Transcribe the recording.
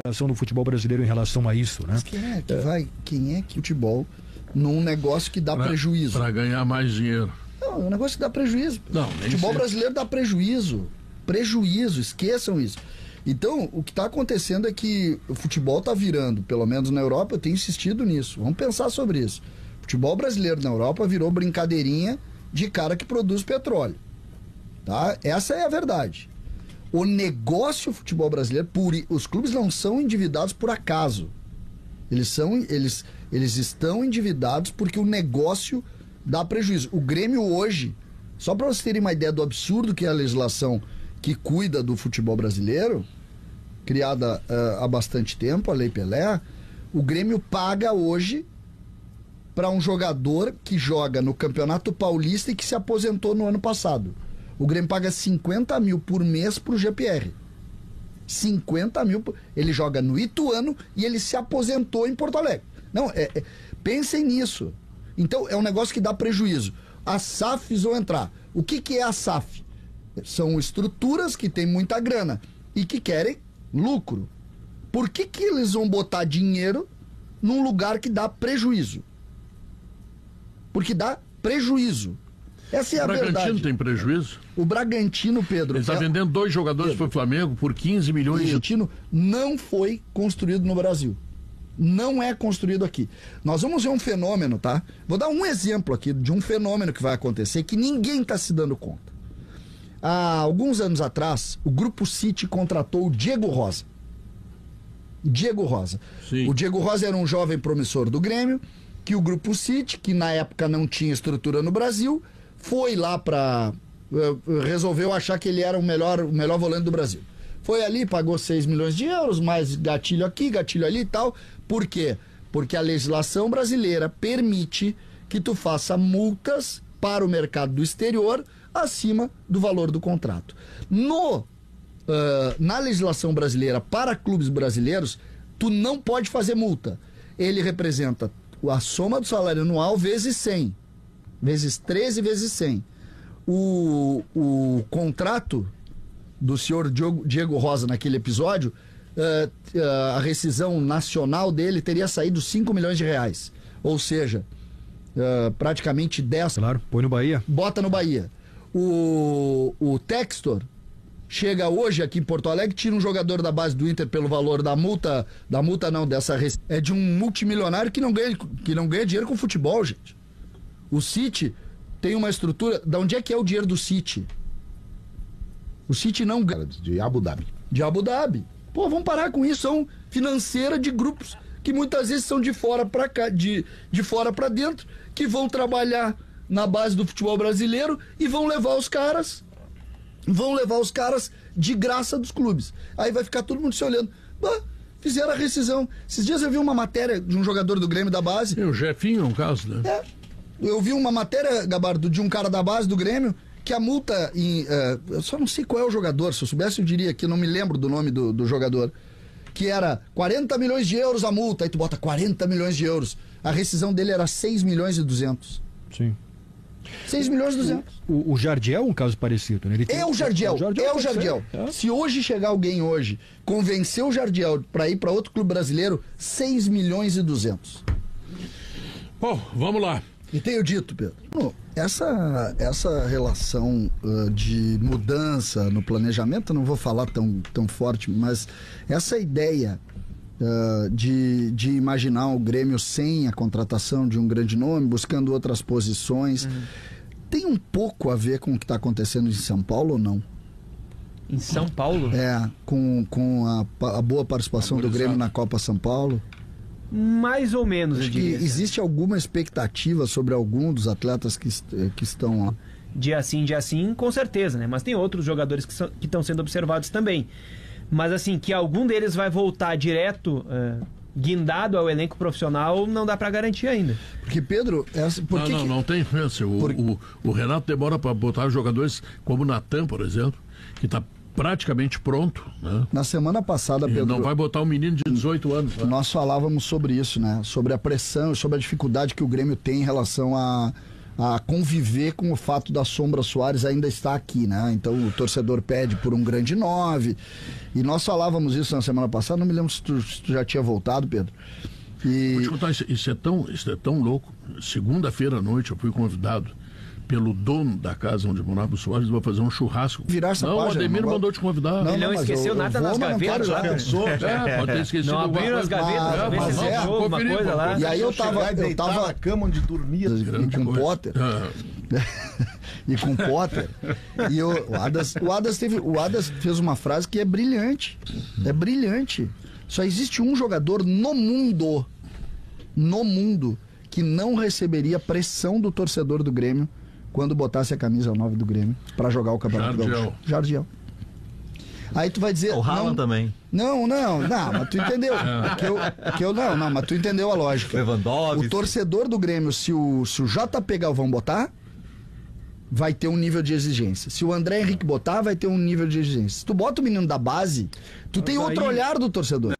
Relação do futebol brasileiro em relação a isso, né? Mas quem é que futebol num negócio que dá prejuízo? Para ganhar mais dinheiro. Não, é um negócio que dá prejuízo. Não, o futebol brasileiro dá prejuízo. Prejuízo, esqueçam isso. Então, o que está acontecendo é que o futebol está virando, pelo menos na Europa, eu tenho insistido nisso. Vamos pensar sobre isso. O futebol brasileiro na Europa virou brincadeirinha de cara que produz petróleo. Tá? Essa é a verdade. O negócio futebol brasileiro, os clubes não são endividados por acaso. Eles estão endividados porque o negócio dá prejuízo. O Grêmio hoje, só para vocês terem uma ideia do absurdo que é a legislação que cuida do futebol brasileiro, criada há bastante tempo, a Lei Pelé, o Grêmio paga hoje para um jogador que joga no Campeonato Paulista e que se aposentou no ano passado. O Grêmio paga 50 mil por mês pro GPR. 50 mil. Ele joga no Ituano e ele se aposentou em Porto Alegre. Não, pensem nisso. Então, é um negócio que dá prejuízo. As SAFs vão entrar. O que é a SAF? São estruturas que têm muita grana e que querem lucro. Por que eles vão botar dinheiro num lugar que dá prejuízo? Porque dá prejuízo. Essa é a verdade. O Bragantino tem prejuízo? O Bragantino, Pedro... Ele está vendendo 2 jogadores para o Flamengo por 15 milhões de... O Bragantino não foi construído no Brasil. Não é construído aqui. Nós vamos ver um fenômeno, tá? Vou dar um exemplo aqui de um fenômeno que vai acontecer que ninguém está se dando conta. Há alguns anos atrás, o Grupo City contratou o Diego Rosa. Diego Rosa. Sim. O Diego Rosa era um jovem promissor do Grêmio, que o Grupo City, que na época não tinha estrutura no Brasil... foi lá resolveu achar que ele era o melhor volante do Brasil. Foi ali, pagou 6 milhões de euros, mais gatilho aqui, gatilho ali e tal. Por quê? Porque a legislação brasileira permite que tu faça multas para o mercado do exterior acima do valor do contrato. Na legislação brasileira para clubes brasileiros, tu não pode fazer multa. Ele representa a soma do salário anual vezes 100. Vezes 13, vezes 100. O contrato do senhor Diego Rosa naquele episódio, a rescisão nacional dele teria saído 5 milhões de reais. Ou seja, praticamente 10. Claro, põe no Bahia. Bota no Bahia. O Textor chega hoje aqui em Porto Alegre, tira um jogador da base do Inter pelo valor da multa não, é de um multimilionário que não ganha dinheiro com futebol, gente. O City tem uma estrutura... Da onde é que é o dinheiro do City? O City não ganha... De Abu Dhabi. De Abu Dhabi. Pô, vamos parar com isso. São financeira de grupos que muitas vezes são de fora para cá, de fora para dentro, que vão trabalhar na base do futebol brasileiro e vão levar os caras de graça dos clubes. Aí vai ficar todo mundo se olhando. Fizeram a rescisão. Esses dias eu vi uma matéria de um jogador do Grêmio da base. O Jefinho é um caso, né? Eu vi uma matéria, Gabardo, de um cara da base do Grêmio, que a multa eu só não sei qual é o jogador, se eu soubesse eu diria que não me lembro do nome do jogador, que era 40 milhões de euros a multa, aí tu bota 40 milhões de euros. A rescisão dele era 6 milhões e 200. Sim. 6 milhões e 200. O Jardiel é um caso parecido, né? O Jardiel. Se hoje chegar alguém convencer o Jardiel para ir para outro clube brasileiro, 6 milhões e 200. Bom, vamos lá. E tenho dito, Pedro, essa relação de mudança no planejamento, não vou falar tão forte, mas essa ideia de imaginar o Grêmio sem a contratação de um grande nome, buscando outras posições, tem um pouco a ver com o que está acontecendo em São Paulo ou não? Em São Paulo? Com a boa participação do Grêmio na Copa São Paulo. Mais ou menos, Acho que existe alguma expectativa sobre algum dos atletas que estão lá? Dia sim, com certeza, né? Mas tem outros jogadores que estão sendo observados também. Mas assim, que algum deles vai voltar direto, guindado ao elenco profissional, não dá pra garantir ainda. Porque, Pedro... Não tem chance. O Renato demora pra botar jogadores como o Natan, por exemplo, que tá praticamente pronto, né? Na semana passada, Pedro... Não vai botar um menino de 18 anos. Né? Nós falávamos sobre isso, né? Sobre a pressão, sobre a dificuldade que o Grêmio tem em relação a conviver com o fato da Sombra Soares ainda estar aqui, né? Então o torcedor pede por um grande 9. E nós falávamos isso na semana passada, não me lembro se tu já tinha voltado, Pedro. E... Vou te contar, isso é tão louco. Segunda-feira à noite eu fui convidado pelo dono da casa onde morava o Soares, vai fazer um churrasco. Virar essa não, página, o Ademir mandou te convidar. Ele não esqueceu nada nas gavetas lá. Pode ter esquecido. Não abriram as gavetas, ver se é, jogo, uma coisa lá. E aí eu tava na cama onde dormia. E com o Potter. E com o Potter. E o Adas fez uma frase que é brilhante. É brilhante. Só existe um jogador no mundo que não receberia pressão do torcedor do Grêmio quando botasse a camisa 9 do Grêmio pra jogar o Campeonato Gaúcho. Jardiel. Aí tu vai dizer... O Haaland também. Não, mas tu entendeu. Mas tu entendeu a lógica. Lewandowski. O torcedor do Grêmio, se o JP Galvão botar, vai ter um nível de exigência. Se o André Henrique botar, vai ter um nível de exigência. Se tu bota o menino da base, tu tem outro olhar do torcedor.